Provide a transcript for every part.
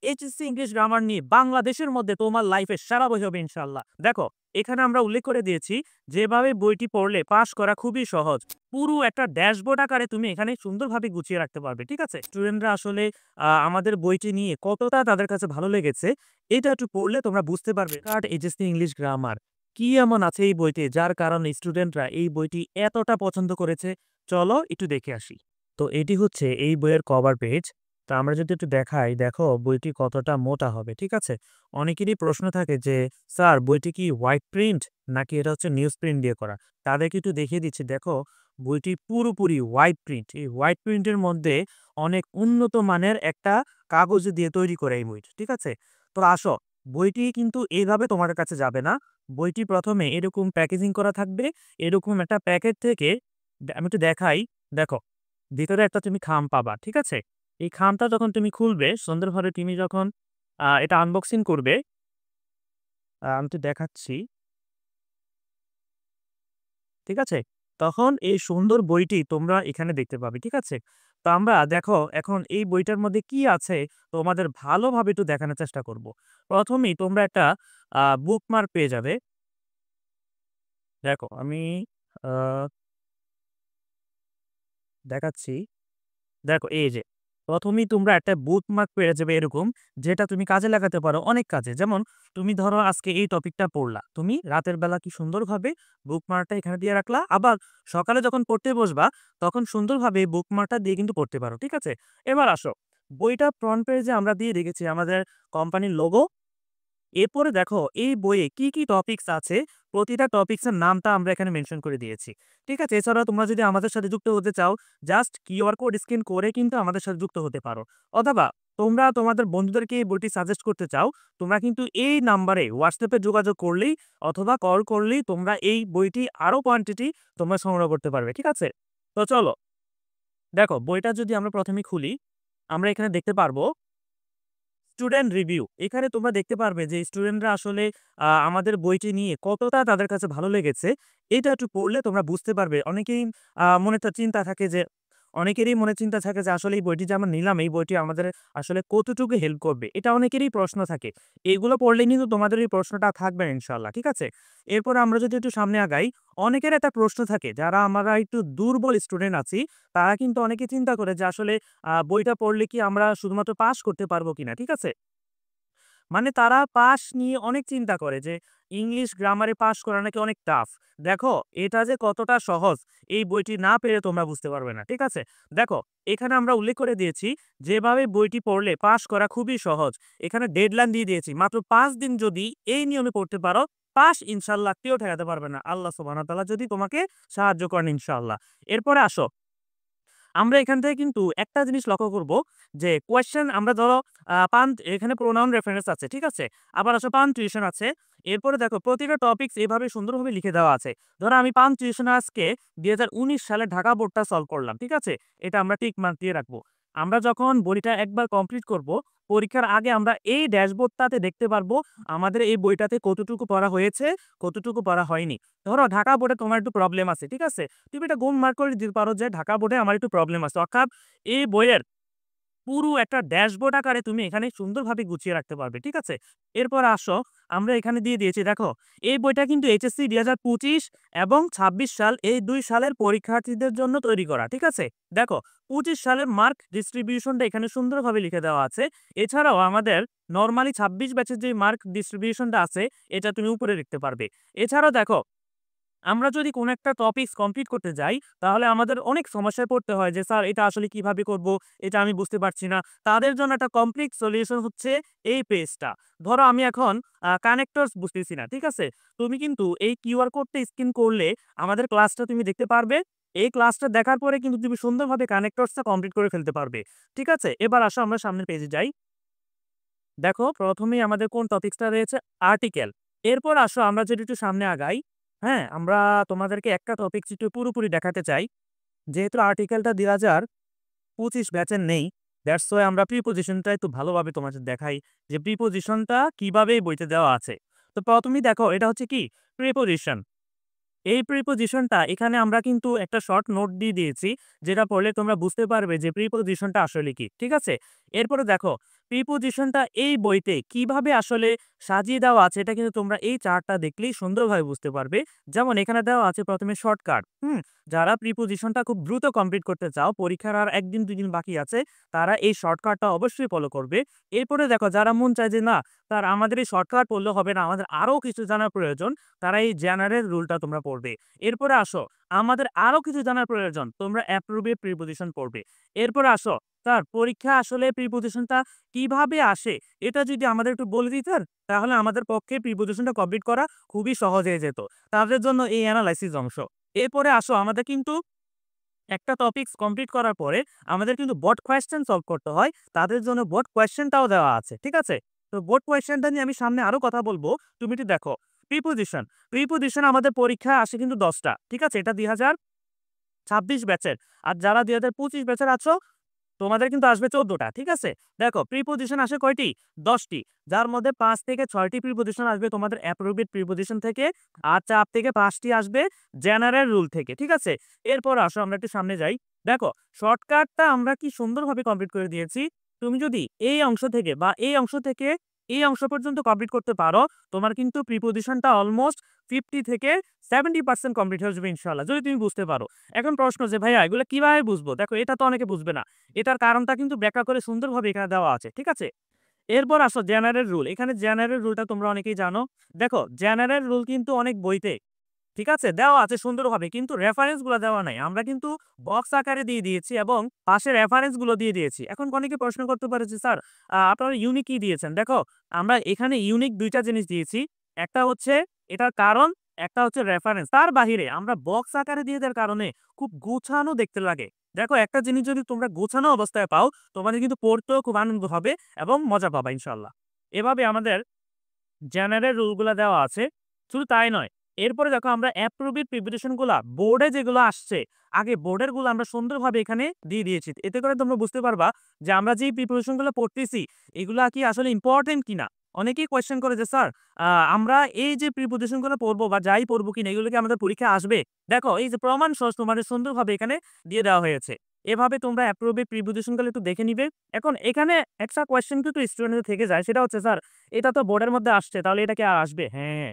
HSC English grammar নিয়ে বাংলাদেশের মধ্যে তোমার লাইফে সারা বই হবে ইনশাআল্লাহ। দেখো, এখানে আমরা উল্লেখ করে দিয়েছি যেভাবে বইটি পড়লে পাস করা খুবই সহজ। পুরো একটা ড্যাশবোর্ড আকারে তুমি এখানে সুন্দরভাবে গুছিয়ে রাখতে পারবে। ঠিক আছে? স্টুডেন্টরা আসলে আমাদের বইটি নিয়ে কতটা তাদের কাছে ভালো লেগেছে এটা একটু পড়লে তোমরা বুঝতে পারবে। কার্ড এইচএসসি ইংলিশ গ্রামার কি এমন আছে এই বইতে যার কারণে স্টুডেন্টরা এই বইটি এতটা পছন্দ করেছে? চলো একটু দেখে আসি। তো এটি হচ্ছে এই বইয়ের কভার পেজ। তো আমরা যদি একটু দেখাই, দেখো বইটি কতটা মোটা হবে। ঠিক আছে? অনেকেরই প্রশ্ন থাকে যে স্যার বইটি কি হোয়াইট প্রিন্ট নাকি এটা হচ্ছে নিউজ প্রিন্ট দিয়ে করা? তাদেরকে একটু দেখিয়ে দিচ্ছি। দেখো বইটি পুরোপুরি হোয়াইট প্রিন্ট। এই হোয়াইট প্রিন্টের মধ্যে অনেক উন্নত মানের একটা কাগজ দিয়ে তৈরি করে এই বইটি। ঠিক আছে? তো আসো, বইটি কিন্তু এইভাবে তোমাদের কাছে যাবে না। বইটি ১ম এ এরকম প্যাকেজিং করা থাকবে। এরকম একটা প্যাকেট থেকে আমি একটু দেখাই। দেখো, ভিতরে একটা তুমি খাম পাবা। ঠিক আছে? এই খামটা যখন তুমি খুলবে সুন্দরভাবে তুমি যখন এটা আনবক্সিং করবে, আমি একটু দেখাচ্ছি। ঠিক আছে? তখন এই সুন্দর বইটি তোমরা এখানে দেখতে পাবে। ঠিক আছে? তো আমরা দেখো এখন এই বইটার মধ্যে কি আছে তোমাদের ভালোভাবে একটু দেখানোর চেষ্টা করব। ১ম এই তোমরা একটা বুকমার্ক পেয়ে যাবে। দেখো আমি আ দেখাচ্ছি। দেখো এই যে ১ম এই তোমরা একটা বুকমার্ক পেয়ে যাবে এরকম, যেটা তুমি কাজে লাগাতে পারো অনেক কাজে। যেমন তুমি ধরো আজকে এই টপিকটা পড়লা। তুমি রাতের বেলা কি সুন্দরভাবে বুকমার্কটা এখানে দিয়ে রাখলা। আবার সকালে যখন পড়তে বসবা তখন সুন্দরভাবে এই বুকমার্কটা দিয়ে কিন্তু পড়তে পারো। ঠিক আছে? এবার আসো, বইটা ফ্রন্ট পেজে আমরা দিয়ে রেখেছি আমাদের কোম্পানির লোগো। এরপরে দেখো এই বইয়ে কি, কি টপিকস আছে, প্রতিটা টপিকসের নামটা আমরা এখানে মেনশন করে দিয়েছি। ঠিক আছে? এছাড়াও তোমরা যদি আমাদের সাথে যুক্ত হতে চাও, জাস্ট কিউআর কোড স্ক্যান করে কিন্তু আমাদের সাথে যুক্ত হতে পারো। অথবা তোমরা তোমাদের বন্ধুদেরকে এই বইটি সাজেস্ট করতে চাও, তোমরা কিন্তু এই নাম্বারে WhatsApp এ যোগাযোগ করলেই অথবা কল করলেই তোমরা এই বইটি আরো কোয়ান্টিটি তোমরা সংগ্রহ করতে পারবে। ঠিক আছে? তো চলো, দেখো বইটা যদি আমরা ১ম এ খুলি, আমরা এখানে দেখতে পারবো স্টুডেন্ট রিভিউ। এখানে তোমরা দেখতে পারবে যে স্টুডেন্টরা আসলে আমাদের বইটি নিয়ে কতটা তাদের কাছে ভালো লেগেছে, এটা একটু পড়লে তোমরা বুঝতে পারবে। অনেকেই মনে তো চিন্তা থাকে যে অনেকেরই মনে চিন্তা থাকে যে আসলে এই বইটি যে আমরা নিলাম, এই বইটি আমাদের আসলে কতটুকু হেল্প করবে? এটা অনেকেরই প্রশ্ন থাকে। এগুলো পড়লে কিন্তু তোমাদের এই প্রশ্নটা থাকবে না ইনশাআল্লাহ। ঠিক আছে? এরপর আমরা যদি একটু সামনে আগাই, অনেকের একটা প্রশ্ন থাকে যারা আমরা একটু দুর্বল স্টুডেন্ট আছি, তারা কিন্তু অনেকে চিন্তা করে যে আসলে বইটা পড়লে কি আমরা শুধুমাত্র পাস করতে পারবো কিনা? ঠিক আছে? মানে তারা পাস নিয়ে অনেক চিন্তা করে যে ইংলিশ গ্রামারে পাস করা নাকি অনেক টাফ। দেখো এটা যে কতটা সহজ এই বইটি না পেলে তোমরা বুঝতে পারবে না। ঠিক আছে? দেখো এখানে আমরা উল্লেখ করে দিয়েছি যেভাবে বইটি পড়লে পাস করা খুবই সহজ। এখানে ডেডলাইন দিয়ে দিয়েছি। মাত্র ৫ দিন যদি এই নিয়মে পড়তে পারো, পাস ইনশাআল্লাহ কেউ ঠেকাতে পারবে না। আল্লাহ সুবহানাহু ওয়া তাআলা যদি তোমাকে সাহায্য করেন ইনশাআল্লাহ। এরপরে আসো, আমরা এখান থেকে কিন্তু একটা জিনিস লক্ষ্য করব যে কোয়েশ্চেন আমরা ধরো এখানে প্রোনাউন রেফারেন্স আছে। ঠিক আছে? আবার আসো পাঞ্চুয়েশন আছে। এরপরে দেখো প্রতিটা টপিকস এভাবে সুন্দরভাবে লিখে দেওয়া আছে। ধরো আমি পাঞ্চুয়েশন আজকে ২০১৯ সালে ঢাকা বোর্ডটা সলভ করলাম। ঠিক আছে? এটা আমরা টিক মার্ক দিয়ে রাখবো। আমরা যখন বইটা একবার কমপ্লিট করব, পরীক্ষার আগে আমরা এই ড্যাশবোর্ডটাতে দেখতে পারবো আমাদের এই বইটাতে কতটুকু পড়া হয়েছে, কতটুকু পড়া হয়নি। ধরো ঢাকা বোর্ডে তোমার একটু প্রবলেম আছে। ঠিক আছে? তুমি এটা গুণ মার্ক করে দিতে পারো যে ঢাকা বোর্ডে আমার একটু প্রবলেম আছে। অর্থাৎ এই বইয়ের পুরো একটা ড্যাশবোর্ড আকারে তুমি এখানে সুন্দরভাবে গুছিয়ে রাখতে পারবে। ঠিক আছে? এরপর আসো, আমরা এখানে দিয়ে দিয়েছি দেখো, এই বইটা কিন্তু এইচএসসি ২০২৫ এবং ২৬ সাল এই ২ সালের পরীক্ষার্থীদের জন্য তৈরি করা। ঠিক আছে? দেখো ২৫ সালের মার্ক ডিস্ট্রিবিউশনটা এখানে সুন্দরভাবে লিখে দেওয়া আছে। এছাড়াও আমাদের নরমালি ২৬ ব্যাচের যে মার্ক ডিস্ট্রিবিউশনটা আছে, এটা তুমি উপরে লিখতে পারবে। এছাড়াও দেখো, আমরা যদি কোনো একটা টপিকস কমপ্লিট করতে যাই, তাহলে আমাদের অনেক সমস্যায় পড়তে হয় যে, "স্যার এটা আসলে কিভাবে করব? এটা আমি বুঝতে পারছি না।" তাদের জন্য একটা কমপ্লিট সলিউশন হচ্ছে এই পেজটা। ধরো আমি এখন কানেক্টরস বুঝতেছি না। ঠিক আছে? তুমি কিন্তু এই কিউআর কোডটা স্ক্যান করলে আমাদের ক্লাসটা তুমি দেখতে পারবে। এই ক্লাসটা দেখার পরে কিন্তু তুমি সুন্দরভাবে কানেক্টরসটা কমপ্লিট করে ফেলতে পারবে। ঠিক আছে? এবার আসো আমরা সামনের পেজে যাই। দেখো ১ম এই আমাদের কোন টপিকসটা রয়েছে? আর্টিকেল। এরপর আসো আমরা যদি একটু সামনে আগাই, হ্যাঁ? আমরা তোমাদেরকে একটা টপিকস একটু পুরোপুরি দেখাতে চাই। যেহেতু আর্টিকেলটা ২০২৫ ব্যাচের নেই, দ্যাটস ওয়াই আমরা প্রিপোজিশনটা একটু ভালোভাবে তোমাদের দেখাই যে প্রিপোজিশনটা কিভাবে এই বইতে দেওয়া আছে। তো ১ম এই দেখো এটা হচ্ছে কি? প্রিপোজিশন। এই প্রিপোজিশনটা এখানে আমরা কিন্তু একটা শর্ট নোট দিয়ে দিয়েছি, যেটা পড়লে তোমরা বুঝতে পারবে যে প্রিপোজিশনটা আসলে কি। ঠিক আছে? এরপরে দেখো প্রিপোজিশনটা এই বইতে কিভাবে আসলে সাজিয়ে দেওয়া আছে এটা কিন্তু তোমরা এই চার্টটা দেখলেই সুন্দরভাবে বুঝতে পারবে। যেমন এখানে দেওয়া আছে প্রথমে শর্টকাট, যারা প্রিপোজিশনটা খুব দ্রুত কমপ্লিট করতে চাও, পরীক্ষার আর ১ দিন ২ দিন বাকি আছে, তারা এই শর্টকাটটা অবশ্যই ফলো করবে। এরপরে দেখো যারা মন চায় যে না স্যার আমাদের এই শর্টকাট পড়লে হবে না, আমাদের আরো কিছু জানার প্রয়োজন, তারা এই জেনারেল রুলটা তোমরা পড়বে। এরপরে আসো আমাদের আরো কিছু জানার প্রয়োজন, তোমরা অ্যাপ্রোপ্রিয়েট প্রিপোজিশন পড়বে। এরপরে আসো স্যার পরীক্ষা আসলে প্রিপোজিশনটা কিভাবে আসে এটা যদি আমাদের একটু বলে দিতেন, তাহলে আমাদের পক্ষে প্রিপোজিশনটা কমপ্লিট করা খুবই সহজ হয়ে যেত। তাদের জন্য এই অ্যানালাইসিস অংশ। এরপরে আসো আমাদের কিন্তু একটা টপিকস কমপ্লিট করার পরে আমাদের কিন্তু বোর্ড কোয়েশ্চেন সলভ করতে হয়। তাদের জন্য বোর্ড কোয়েশ্চেনটাও দেওয়া আছে। ঠিক আছে? তো বোর্ড কোয়েশ্চেনটা নিয়ে আমি সামনে আরো কথা বলবো। তুমি একটু দেখো। প্রিপোজিশন। প্রিপোজিশন আমাদের পরীক্ষায় আসে কিন্তু ১০ টা। ঠিক আছে? এটা ২০২৬ ব্যাচের। আর যারা ২০২৫ ব্যাচের আছো তোমাদের কিন্তু আসবে ১৪ টা। ঠিক আছে? দেখো প্রিপোজিশন আসে কয়টি? ১০ টি। যার মধ্যে ৫ থেকে ৬ টি প্রিপোজিশন আসবে তোমাদের অ্যাপ্রোপ্রিয়েট প্রিপোজিশন থেকে। আর ৪ থেকে ৫ টি আসবে জেনারেল রুল থেকে। ঠিক আছে? এরপর আসো আমরা একটু সামনে যাই। দেখো শর্টকাটটা আমরা কি সুন্দরভাবে কমপ্লিট করে দিয়েছি। তুমি যদি এই অংশ থেকে বা এই অংশ থেকে এই অংশ পর্যন্ত কমপ্লিট করতে পারো, তোমার কিন্তু প্রিপোজিশনটা অলমোস্ট 50 থেকে 70% কমপ্লিট হয়ে যাবে ইনশাআল্লাহ। যদি তুমি বুঝতে পারো। এখন প্রশ্ন যে ভাইয়া এগুলো কিভাবে বুঝবো? দেখো এটা তো অনেকে বুঝবে না। এটার কারণটা কিন্তু ব্যাখ্যা করে সুন্দরভাবে এখানে দেওয়া আছে। ঠিক আছে? এরপর আসো জেনারেল রুল। এখানে জেনারেল রুলটা তোমরা অনেকেই জানো। দেখো জেনারেল রুল কিন্তু অনেক বইতে, ঠিক আছে, দেওয়া আছে সুন্দরভাবে কিন্তু রেফারেন্স গুলো দেওয়া নাই। আমরা কিন্তু বক্স আকারে দিয়ে দিয়েছি এবং পাশে রেফারেন্স গুলো দিয়ে দিয়েছি। এখন অনেকে প্রশ্ন করতে পারে যে স্যার আপনারা ইউনিক কি দিয়েছেন? দেখো আমরা এখানে ইউনিক ২ টা জিনিস দিয়েছি। একটা হচ্ছে এটার কারণ, একটা হচ্ছে রেফারেন্স। তার বাহিরে আমরা বক্স আকারে দিয়ে দেওয়ার কারণে খুব গোছানো দেখতে লাগে। দেখো একটা জিনিস যদি তোমরা গোছানো অবস্থায় পাও, তোমাদের কিন্তু পড়তেও খুব আনন্দ হবে এবং মজা পাবা ইনশাআল্লাহ। এভাবে আমাদের জেনারেল রুল গুলা দেওয়া আছে। শুধু তাই নয়, এরপরে দেখো আমরা অ্যাপ্রোপ্রিয়েট প্রিপারেশন গুলা বোর্ডে যেগুলো আসছে, আগে বোর্ডের গুলো আমরা সুন্দরভাবে এখানে দিয়ে দিয়েছি। এতে করে তোমরা বুঝতে পারবা যে আমরা যেই প্রিপারেশন গুলো পড়তেছি এগুলা কি আসলে ইম্পর্টেন্ট কিনা। অনেকেই কোয়েশ্চেন করে যে স্যার আমরা এই যে প্রিপোজিশন গুলো পড়বো বা যাই পড়বো কিনা এগুলো কি আমাদের পরীক্ষায় আসবে? দেখো এই যে প্রমাণ সহ তোমাদের সুন্দরভাবে এখানে দিয়ে দেওয়া হয়েছে। এভাবে তোমরা অ্যাপ্রোপ্রিয়েট প্রিপোজিশন গুলো একটু দেখে নিবে। এখন এখানে একটা কোয়েশ্চেন কিন্তু স্টুডেন্টদের থেকে যায়, সেটা হচ্ছে স্যার এটা তো বোর্ডের মধ্যে আসছে, তাহলে এটা কি আর আসবে? হ্যাঁ,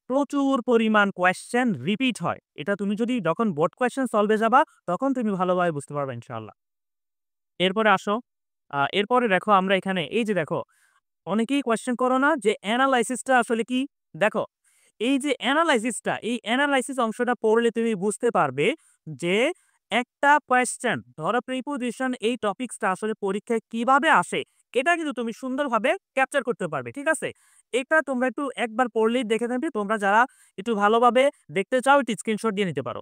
প্রচুর পরিমাণ কোয়েশ্চেন রিপিট হয়। এটা তুমি যদি যখন বোর্ড কোয়েশ্চেন সলভে যাবা, তখন তুমি ভালোভাবে বুঝতে পারবা ইনশাআল্লাহ। এরপরে আসো, এরপরে দেখো আমরা এখানে এই যে দেখো, অনেকেই কোয়েশ্চেন করো না যে এনালাইসিসটা আসলে কি? দেখো, এই যে এনালাইসিসটা, এই এনালাইসিস অংশটা পড়লে তুমি বুঝতে পারবে যে একটা কোয়েশ্চেন, ধরো প্রিপোজিশন এই টপিকসটা আসলে পরীক্ষায় কিভাবে আসে, এটা কিন্তু তুমি সুন্দরভাবে ক্যাপচার করতে পারবে। ঠিক আছে? এটা তোমরা একটু একবার পড়লেই দেখে নেবে। তোমরা যারা একটু ভালোভাবে দেখতে চাও একটু স্ক্রিনশট দিয়ে নিতে পারো।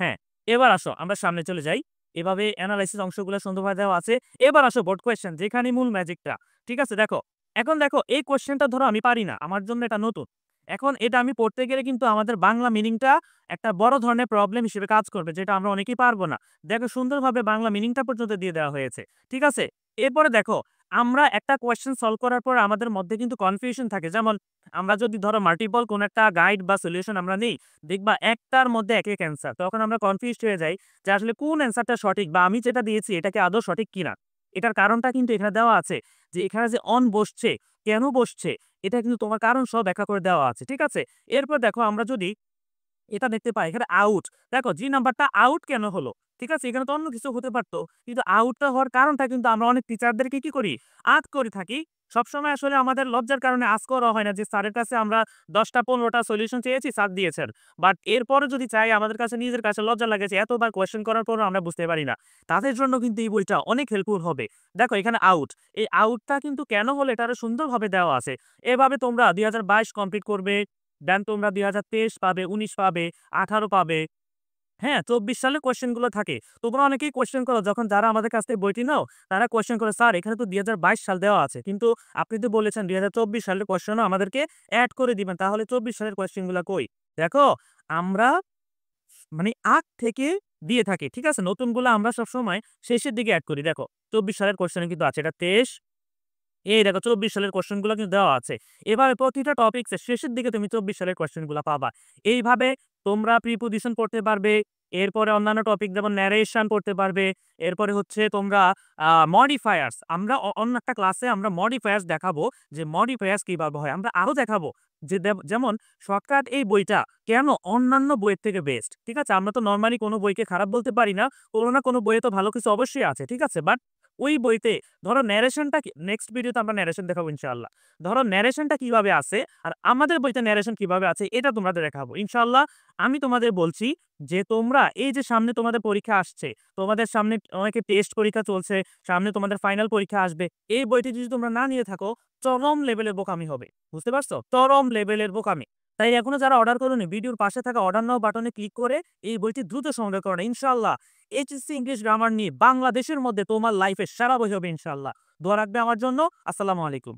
হ্যাঁ, এবার আসো আমরা সামনে চলে যাই। এভাবে এনালাইসিস অংশগুলো সুন্দরভাবে দেওয়া আছে। এবার আসো বোর্ড কোয়েশ্চেন, যেখানে মূল ম্যাজিকটা। ঠিক আছে? দেখো, এখন দেখো এই কোয়েশ্চেনটা ধরো আমি পারি না। আমার জন্য এটা নতুন। এখন এটা আমি পড়তে গেলে কিন্তু আমাদের বাংলা মিনিংটা একটা বড় ধরনের প্রবলেম হিসেবে কাজ করবে, যেটা আমরা অনেকেই পারব না। দেখো সুন্দরভাবে বাংলা মিনিংটা পর্যন্ত দিয়ে দেওয়া হয়েছে। ঠিক আছে? এরপরে দেখো, আমরা একটা কোয়েশ্চেন সলভ করার পর আমাদের মধ্যে কিন্তু কনফিউশন থাকে। যেমন আমরা যদি ধরো মাল্টিপল কোন একটা গাইড বা সলিউশন আমরা নেই, দেখবা একটার মধ্যে একেক অ্যান্সার। তখন আমরা কনফিউজড হয়ে যাই যে আসলে কোন অ্যান্সারটা সঠিক বা আমি যেটা দিয়েছি এটা কি আদৌ সঠিক কিনা। এটার কারণটা কিন্তু এখানে দেওয়া আছে যে এখানে যে অন বসছে, কেন বসছে, এটা কিন্তু তোমার কারণ সহ ব্যাখ্যা করে দেওয়া আছে। ঠিক আছে? এরপর দেখো আমরা যদি এটা দেখতে পাই এখানে আউট। দেখো জি নাম্বারটা আউট কেন হলো? ঠিক আছে? এখানে তো অন্য কিছু হতে পারত। কিন্তু আউটটা হওয়ার কারণটা কিন্তু আমরা অনেক টিচারদেরকে কি করি? করে থাকি। সবসময় আসলে আমাদের লজ্জার কারণে করা হয় না যে স্যারের কাছে আমরা ১০ টা ১৫ টা সলিউশন চেয়েছি, স্যার দিয়েছেন। বাট এরপরে যদি চাই আমাদের কাছে নিজের কাছে লজ্জা লাগে যে এতবার কোয়েশ্চেন করার পরও আমরা বুঝতে পারি না। তাদের জন্য কিন্তু এই বইটা অনেক হেল্পফুল হবে। দেখো এখানে আউট। এই আউটটা কিন্তু কেন হলো এটা আরো সুন্দরভাবে দেওয়া আছে। এভাবে তোমরা ২০২২ কমপ্লিট করবে। দেন তোমরা ২০২৩ পাবে, ১৯ পাবে, ১৮ পাবে। হ্যাঁ, ২৪ সালের কোয়েশ্চেন গুলো থাকে। তোমরা অনেকেই কোয়েশ্চেন করো যখন যারা আমাদের কাছ থেকে বইটি নাও, তারা কোয়েশ্চেন করে, "স্যার এখানে তো ২০২২ সাল দেওয়া আছে। কিন্তু আপনি তো বলেছেন ২০২৪ সালের কোয়েশ্চেনও আমাদেরকে এড করে দিবেন। তাহলে ২৪ সালের কোয়েশ্চেন গুলা কই?" দেখো, আমরা মানে আগ থেকে দিয়ে থাকি। ঠিক আছে? নতুনগুলা আমরা সবসময় শেষের দিকে এড করি। দেখো ২৪ সালের কোয়েশ্চেন কিন্তু আছে। এটা ২৩, এই দেখো ২৪ সালের কোয়েশ্চেন গুলো কিন্তু দেওয়া আছে। এভাবে প্রতিটা টপিকস এর শেষের দিকে তুমি ২৪ সালের কোয়েশ্চেন গুলা পাবা। এইভাবে তোমরা প্রিপোজিশন পড়তে পারবে, এরপরে অন্যান্য টপিক যেমন ন্যারেশন পড়তে পারবে। এরপরে হচ্ছে তোমরা মডিফায়ার্স, আমরা অন্য একটা ক্লাসে আমরা মডিফায়ার্স দেখাবো যে মডিফায়ার্স কিভাবে হয়। আমরা আরো দেখাবো যে যেমন শর্টকাট এই বইটা কেন অন্যান্য বইয়ের থেকে বেস্ট। ঠিক আছে? আমরা তো নরমালি কোনো বইকে খারাপ বলতে পারি না। কোনো না কোনো বইয়ে তো ভালো কিছু অবশ্যই আছে। ঠিক আছে? বাট ওই বইতে ধরো ন্যারেশনটা কি, নেক্সট ভিডিওতে আমরা ন্যারেশন দেখাবো ইনশাআল্লাহ। ধরো ন্যারেশনটা কিভাবে আছে আর আমাদের বইতে ন্যারেশন কিভাবে আছে এটা তোমাদের দেখাবো। ইনশাআল্লাহ আমি তোমাদের বলছি যে তোমরা এই যে সামনে তোমাদের পরীক্ষা আসছে, তোমাদের সামনে অনেকে টেস্ট পরীক্ষা চলছে, সামনে তোমাদের ফাইনাল পরীক্ষা আসবে। এই বইটি যদি তোমরা না নিয়ে থাকো চরম লেভেলের বোকামি হবে। বুঝতে পারছো? চরম লেভেলের বোকামি। তাই এখনো যারা অর্ডার করোনি ভিডিওর পাশে থাকা অর্ডার নাও বাটনে ক্লিক করে এই বইটি দ্রুত সংগ্রহ করো। ইনশাআল্লাহ এইচএসসি ইংলিশ গ্রামার নিয়ে বাংলাদেশের মধ্যে তোমার লাইফে সেরা বই হবে ইনশাআল্লাহ। দোয়া রাখবে আমার জন্য। আসসালামু আলাইকুম।